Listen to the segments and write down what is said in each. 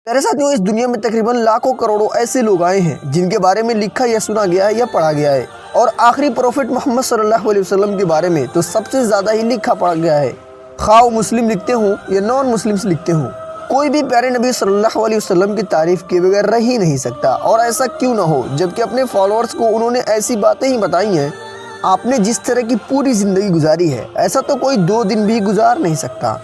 प्यारे साथियों, इस दुनिया में तकरीबन लाखों करोड़ों ऐसे लोग आए हैं जिनके बारे में लिखा या सुना गया है या पढ़ा गया है, और आखिरी प्रोफेट मोहम्मद सल्लल्लाहु अलैहि वसल्लम के बारे में तो सबसे ज़्यादा ही लिखा पढ़ा गया है। खा वो मुस्लिम लिखते हों या नॉन मुस्लिम्स लिखते हों, कोई भी प्यारे नबी सल्लल्लाहु अलैहि वसल्लम की तारीफ़ किए बगैर रह ही नहीं सकता। और ऐसा क्यों ना हो, जबकि अपने फॉलोअर्स को उन्होंने ऐसी बातें ही बताई हैं। आपने जिस तरह की पूरी ज़िंदगी गुजारी है, ऐसा तो कोई 2 दिन भी गुजार नहीं सकता।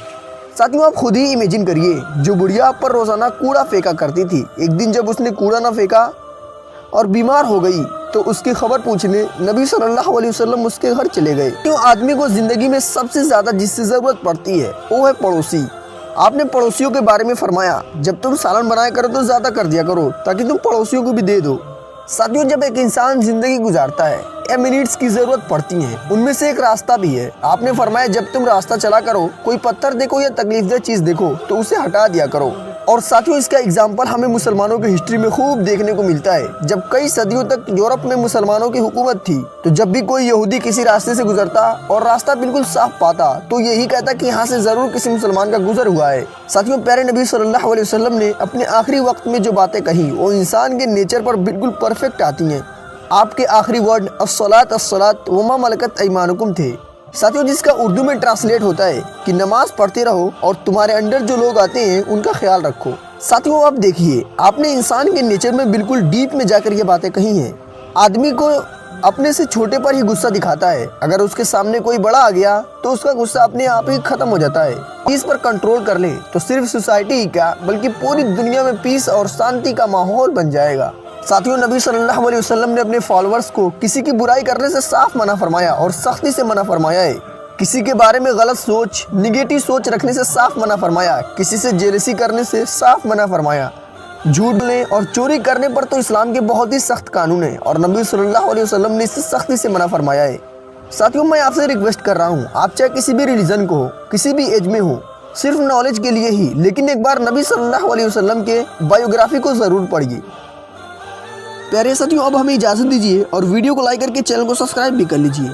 साथियों, आप खुद ही इमेजिन करिए, जो बुढ़िया आप पर रोज़ाना कूड़ा फेंका करती थी, एक दिन जब उसने कूड़ा ना फेंका और बीमार हो गई तो उसकी खबर पूछने नबी सल्लल्लाहु अलैहि वसल्लम उसके घर चले गए। क्यों आदमी को ज़िंदगी में सबसे ज़्यादा जिससे ज़रूरत पड़ती है वो है पड़ोसी। आपने पड़ोसियों के बारे में फरमाया, जब तुम सालन बनाया करो तो ज़्यादा कर दिया करो ताकि तुम पड़ोसियों को भी दे दो। साथियों, जब एक इंसान ज़िंदगी गुजारता है, एमिनिट्स की ज़रूरत पड़ती हैं, उनमें से एक रास्ता भी है। आपने फरमाया, जब तुम रास्ता चला करो, कोई पत्थर देखो या तकलीफदेह चीज़ देखो तो उसे हटा दिया करो। और साथियों, इसका एग्जाम्पल हमें मुसलमानों की हिस्ट्री में खूब देखने को मिलता है। जब कई सदियों तक यूरोप में मुसलमानों की हुकूमत थी, तो जब भी कोई यहूदी किसी रास्ते से गुजरता और रास्ता बिल्कुल साफ पाता तो यही कहता कि यहाँ से ज़रूर किसी मुसलमान का गुजर हुआ है। साथियों, प्यारे नबी सल्लल्लाहु अलैहि वसल्लम ने अपने आखिरी वक्त में जो बातें कही वो इंसान के नेचर पर बिल्कुल परफेक्ट आती हैं। आपके आखिरी वर्ड अस्सलात अस्सलात वमा मलकत ऐमानुकुम थे। साथियों, जिसका उर्दू में ट्रांसलेट होता है कि नमाज पढ़ते रहो और तुम्हारे अंडर जो लोग आते हैं उनका ख्याल रखो। साथियों, आप देखिए, आपने इंसान के नेचर में बिल्कुल डीप में जाकर ये बातें कही हैं। आदमी को अपने से छोटे पर ही गुस्सा दिखाता है, अगर उसके सामने कोई बड़ा आ गया तो उसका गुस्सा अपने आप ही खत्म हो जाता है। इस पर कंट्रोल कर ले तो सिर्फ सोसाइटी ही क्या बल्कि पूरी दुनिया में पीस और शांति का माहौल बन जाएगा। साथियों, नबी सल्लल्लाहु अलैहि वसल्लम ने अपने फॉलोअर्स को किसी की बुराई करने से साफ मना फरमाया और सख्ती से मना फरमाया है। किसी के बारे में गलत सोच, निगेटिव सोच रखने से साफ मना फरमाया। किसी से जेलसी करने से साफ मना फरमाया। झूठ बोलने और चोरी करने पर तो इस्लाम के बहुत ही सख्त कानून है और नबी सल्लल्लाहु अलैहि वसल्लम ने इससे सख्ती से मना फरमाया है। साथियों, मैं आपसे रिक्वेस्ट कर रहा हूँ, आप चाहे किसी भी रिलीजन को हो, किसी भी एज में हो, सिर्फ नॉलेज के लिए ही, लेकिन एक बार नबी सल्लल्लाहु अलैहि वसल्लम के बायोग्राफी को ज़रूर पढ़िए। प्यारे साथियों, अब हमें इजाज़त दीजिए और वीडियो को लाइक करके चैनल को सब्सक्राइब भी कर लीजिए।